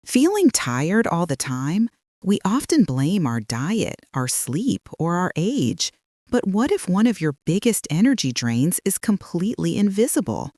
Feeling tired all the time? We often blame our diet, our sleep, or our age. But what if one of your biggest energy drains is completely invisible?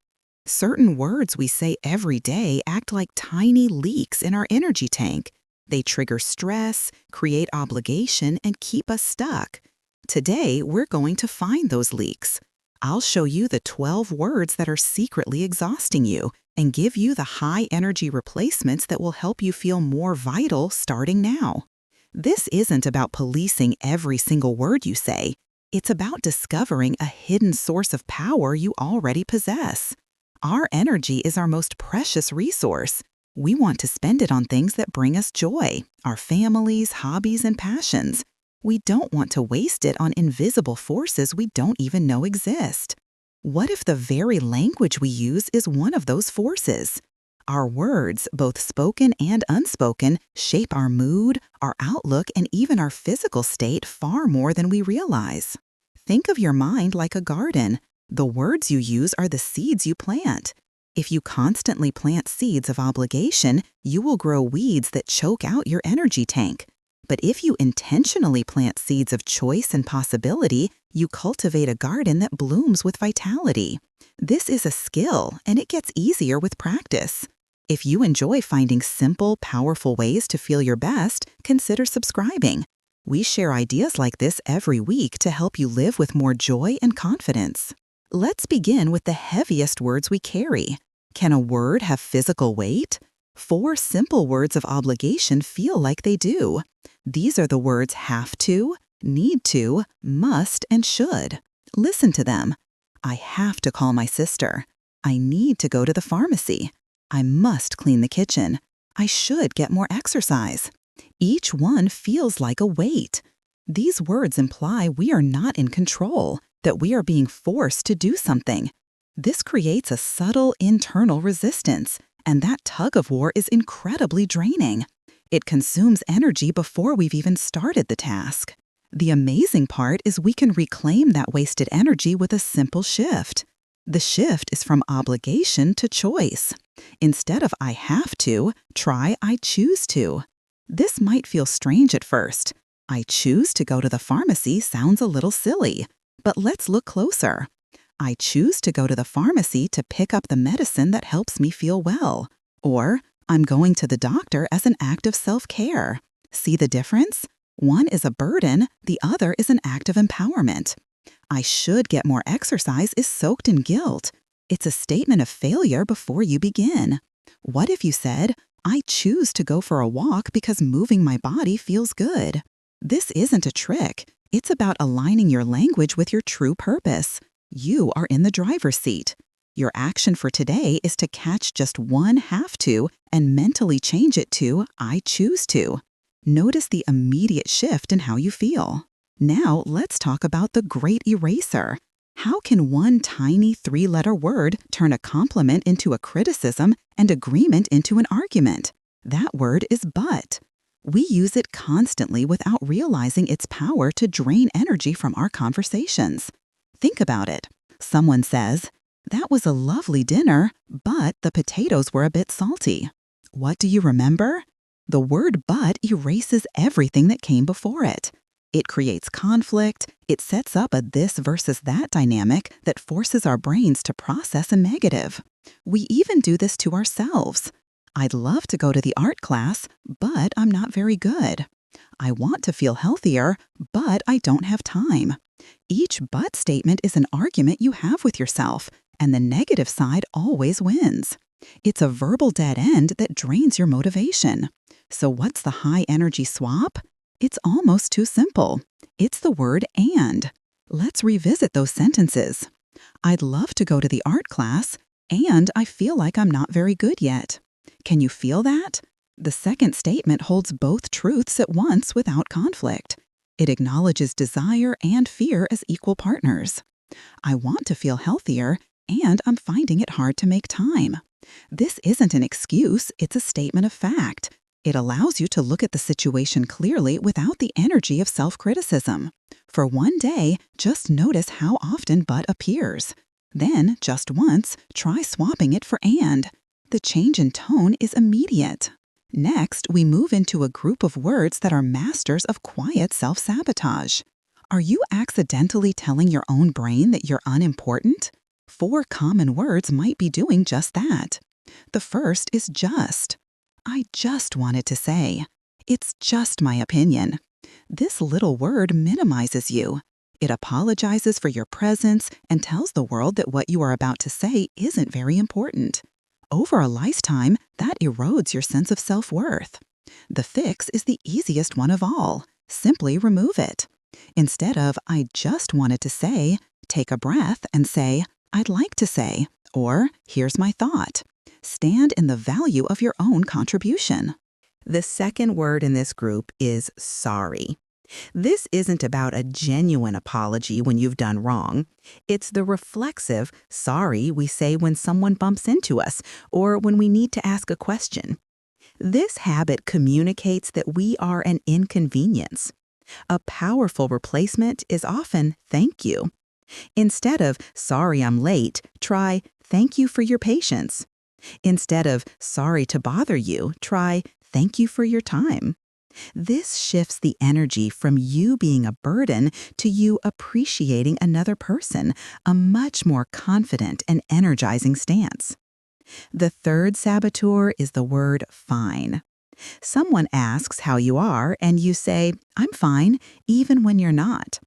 Certain words we say every day act like tiny leaks in our energy tank. They trigger stress, create obligation, and keep us stuck. Today, we're going to find those leaks. I'll show you the 12 words that are secretly exhausting you and give you the high energy replacements that will help you feel more vital starting now. This isn't about policing every single word you say. It's about discovering a hidden source of power you already possess. Our energy is our most precious resource. We want to spend it on things that bring us joy, our families, hobbies, and passions. We don't want to waste it on invisible forces we don't even know exist. What if the very language we use is one of those forces? Our words, both spoken and unspoken, shape our mood, our outlook, and even our physical state far more than we realize. Think of your mind like a garden. The words you use are the seeds you plant. If you constantly plant seeds of obligation, you will grow weeds that choke out your energy tank. But if you intentionally plant seeds of choice and possibility, you cultivate a garden that blooms with vitality. This is a skill, and it gets easier with practice. If you enjoy finding simple, powerful ways to feel your best, consider subscribing. We share ideas like this every week to help you live with more joy and confidence. Let's begin with the heaviest words we carry. Can a word have physical weight? 4 simple words of obligation feel like they do. These are the words have to, need to, must, and should. Listen to them. I have to call my sister. I need to go to the pharmacy. I must clean the kitchen. I should get more exercise. Each one feels like a weight. These words imply we are not in control, that we are being forced to do something. This creates a subtle internal resistance, and that tug-of-war is incredibly draining. It consumes energy before we've even started the task. The amazing part is we can reclaim that wasted energy with a simple shift. The shift is from obligation to choice. Instead of I have to, try I choose to. This might feel strange at first. I choose to go to the pharmacy sounds a little silly, but let's look closer. I choose to go to the pharmacy to pick up the medicine that helps me feel well. Or, I'm going to the doctor as an act of self-care. See the difference? One is a burden, the other is an act of empowerment. I should get more exercise is soaked in guilt. It's a statement of failure before you begin. What if you said, I choose to go for a walk because moving my body feels good? This isn't a trick. It's about aligning your language with your true purpose. You are in the driver's seat. Your action for today is to catch just one have to and mentally change it to I choose to. Notice the immediate shift in how you feel. Now let's talk about the great eraser. How can one tiny 3-letter word turn a compliment into a criticism and agreement into an argument? That word is but. We use it constantly without realizing its power to drain energy from our conversations. Think about it. Someone says, that was a lovely dinner, but the potatoes were a bit salty. What do you remember? The word but erases everything that came before it. It creates conflict, it sets up a this versus that dynamic that forces our brains to process a negative. We even do this to ourselves. I'd love to go to the art class, but I'm not very good. I want to feel healthier, but I don't have time. Each but statement is an argument you have with yourself, and the negative side always wins. It's a verbal dead end that drains your motivation. So what's the high energy swap? It's almost too simple. It's the word and. Let's revisit those sentences. I'd love to go to the art class, and I feel like I'm not very good yet. Can you feel that? The second statement holds both truths at once without conflict. It acknowledges desire and fear as equal partners. I want to feel healthier, and I'm finding it hard to make time. This isn't an excuse, it's a statement of fact. It allows you to look at the situation clearly without the energy of self-criticism. For one day, just notice how often but appears. Then, just once, try swapping it for and. The change in tone is immediate. Next, we move into a group of words that are masters of quiet self-sabotage. Are you accidentally telling your own brain that you're unimportant? 4 common words might be doing just that. The first is just. I just wanted to say. It's just my opinion. This little word minimizes you. It apologizes for your presence and tells the world that what you are about to say isn't very important. Over a lifetime, that erodes your sense of self-worth. The fix is the easiest one of all. Simply remove it. Instead of, I just wanted to say, take a breath and say, I'd like to say, or here's my thought. Stand in the value of your own contribution. The second word in this group is sorry. This isn't about a genuine apology when you've done wrong. It's the reflexive sorry we say when someone bumps into us or when we need to ask a question. This habit communicates that we are an inconvenience. A powerful replacement is often thank you. Instead of sorry I'm late, try thank you for your patience. Instead of sorry to bother you, try thank you for your time. This shifts the energy from you being a burden to you appreciating another person, a much more confident and energizing stance. The third saboteur is the word fine. Someone asks how you are, and you say, I'm fine, even when you're not.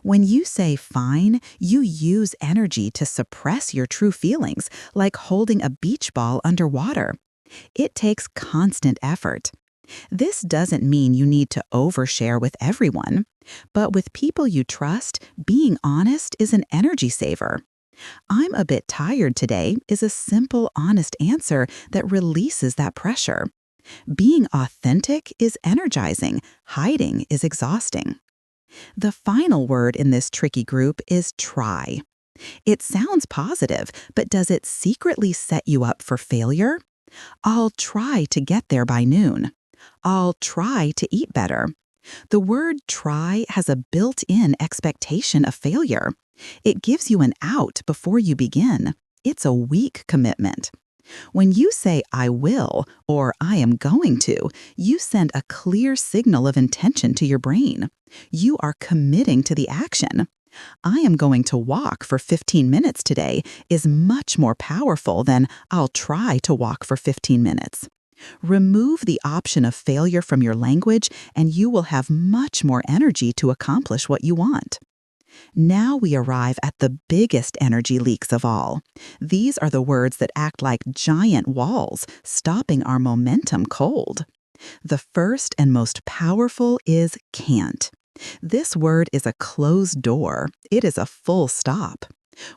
When you say fine, you use energy to suppress your true feelings, like holding a beach ball underwater. It takes constant effort. This doesn't mean you need to overshare with everyone, but with people you trust, being honest is an energy saver. I'm a bit tired today is a simple, honest answer that releases that pressure. Being authentic is energizing, hiding is exhausting. The final word in this tricky group is try. It sounds positive, but does it secretly set you up for failure? I'll try to get there by noon. I'll try to eat better. The word try has a built-in expectation of failure. It gives you an out before you begin. It's a weak commitment. When you say I will or I am going to, you send a clear signal of intention to your brain. You are committing to the action. I am going to walk for 15 minutes today is much more powerful than I'll try to walk for 15 minutes. Remove the option of failure from your language and you will have much more energy to accomplish what you want. Now we arrive at the biggest energy leaks of all. These are the words that act like giant walls, stopping our momentum cold. The first and most powerful is can't. This word is a closed door. It is a full stop.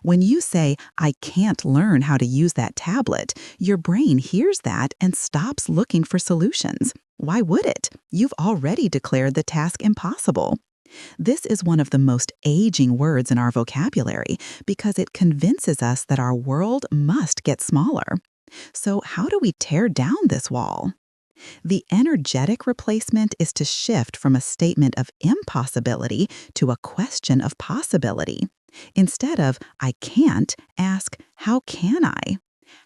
When you say, I can't learn how to use that tablet, your brain hears that and stops looking for solutions. Why would it? You've already declared the task impossible. This is one of the most aging words in our vocabulary because it convinces us that our world must get smaller. So how do we tear down this wall? The energetic replacement is to shift from a statement of impossibility to a question of possibility. Instead of, I can't, ask, how can I?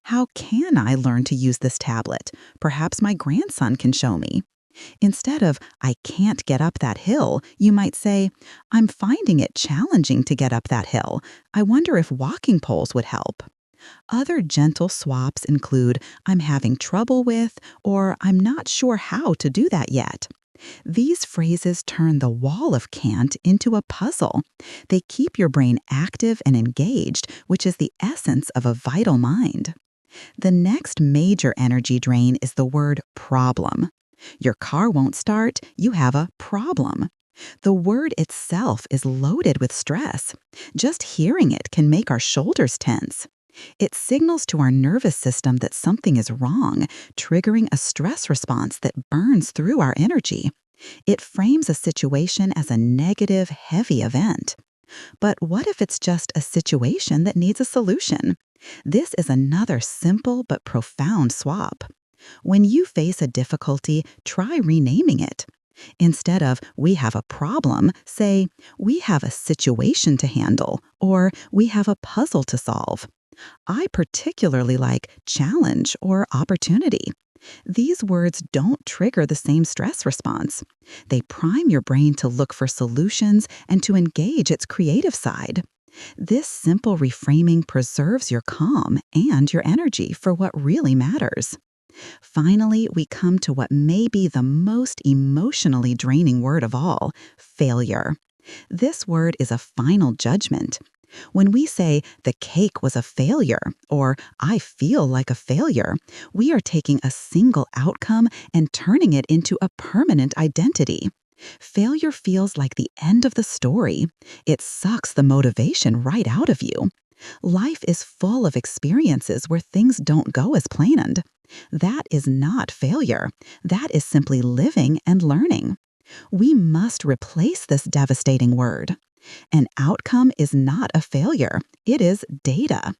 How can I learn to use this tablet? Perhaps my grandson can show me. Instead of, I can't get up that hill, you might say, I'm finding it challenging to get up that hill. I wonder if walking poles would help. Other gentle swaps include, I'm having trouble with, or I'm not sure how to do that yet. These phrases turn the wall of can't into a puzzle. They keep your brain active and engaged, which is the essence of a vital mind. The next major energy drain is the word problem. Your car won't start, you have a problem. The word itself is loaded with stress. Just hearing it can make our shoulders tense. It signals to our nervous system that something is wrong, triggering a stress response that burns through our energy. It frames a situation as a negative, heavy event. But what if it's just a situation that needs a solution? This is another simple but profound swap. When you face a difficulty, try renaming it. Instead of, we have a problem, say, we have a situation to handle, or we have a puzzle to solve. I particularly like challenge or opportunity. These words don't trigger the same stress response. They prime your brain to look for solutions and to engage its creative side. This simple reframing preserves your calm and your energy for what really matters. Finally, we come to what may be the most emotionally draining word of all: failure. This word is a final judgment. When we say, the cake was a failure, or I feel like a failure, we are taking a single outcome and turning it into a permanent identity. Failure feels like the end of the story. It sucks the motivation right out of you. Life is full of experiences where things don't go as planned. That is not failure. That is simply living and learning. We must replace this devastating word. An outcome is not a failure, it is data.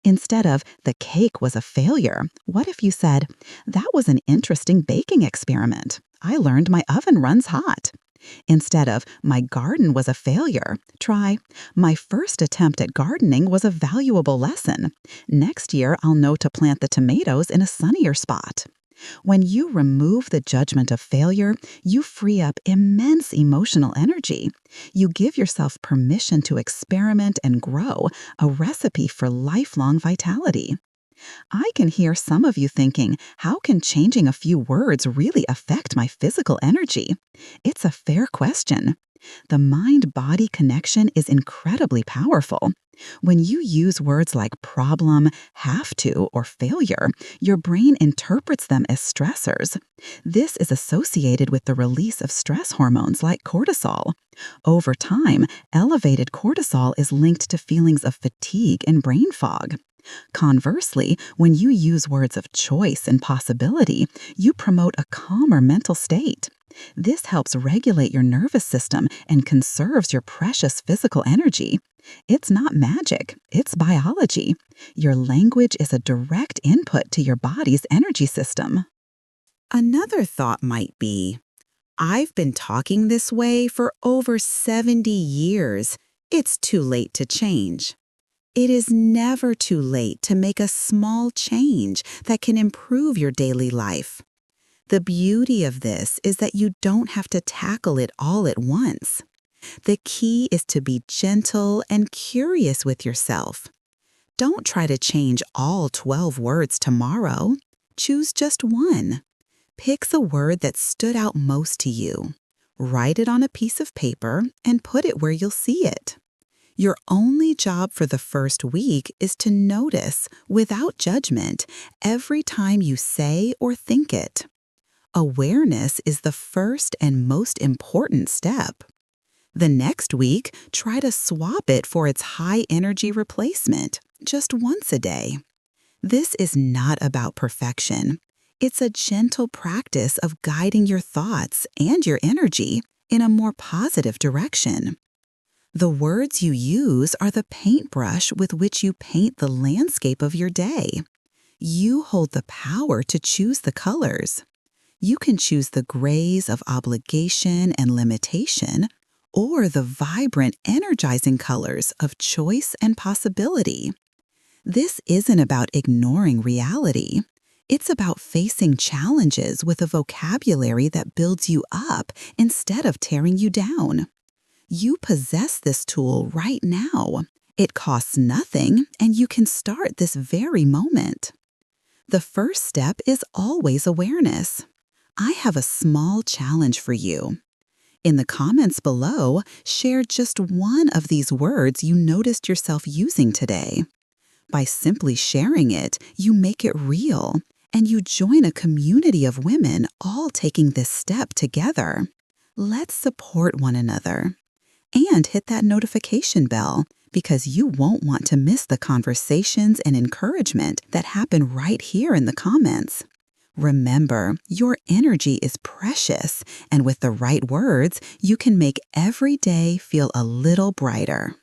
Instead of, the cake was a failure, what if you said, that was an interesting baking experiment. I learned my oven runs hot. Instead of, my garden was a failure, try, my first attempt at gardening was a valuable lesson. Next year, I'll know to plant the tomatoes in a sunnier spot. When you remove the judgment of failure, you free up immense emotional energy. You give yourself permission to experiment and grow, a recipe for lifelong vitality. I can hear some of you thinking, how can changing a few words really affect my physical energy? It's a fair question. The mind-body connection is incredibly powerful. When you use words like problem, have to, or failure, your brain interprets them as stressors. This is associated with the release of stress hormones like cortisol. Over time, elevated cortisol is linked to feelings of fatigue and brain fog. Conversely, when you use words of choice and possibility, you promote a calmer mental state. This helps regulate your nervous system and conserves your precious physical energy. It's not magic, it's biology. Your language is a direct input to your body's energy system. Another thought might be, I've been talking this way for over 70 years. It's too late to change. It is never too late to make a small change that can improve your daily life. The beauty of this is that you don't have to tackle it all at once. The key is to be gentle and curious with yourself. Don't try to change all 12 words tomorrow. Choose just one. Pick the word that stood out most to you. Write it on a piece of paper and put it where you'll see it. Your only job for the first week is to notice, without judgment, every time you say or think it. Awareness is the first and most important step. The next week, try to swap it for its high-energy replacement, just once a day. This is not about perfection. It's a gentle practice of guiding your thoughts and your energy in a more positive direction. The words you use are the paintbrush with which you paint the landscape of your day. You hold the power to choose the colors. You can choose the grays of obligation and limitation, or the vibrant, energizing colors of choice and possibility. This isn't about ignoring reality. It's about facing challenges with a vocabulary that builds you up instead of tearing you down. You possess this tool right now. It costs nothing, and you can start this very moment. The first step is always awareness. I have a small challenge for you. In the comments below, share just one of these words you noticed yourself using today. By simply sharing it, you make it real, and you join a community of women all taking this step together. Let's support one another. And hit that notification bell, because you won't want to miss the conversations and encouragement that happen right here in the comments. Remember, your energy is precious, and with the right words, you can make every day feel a little brighter.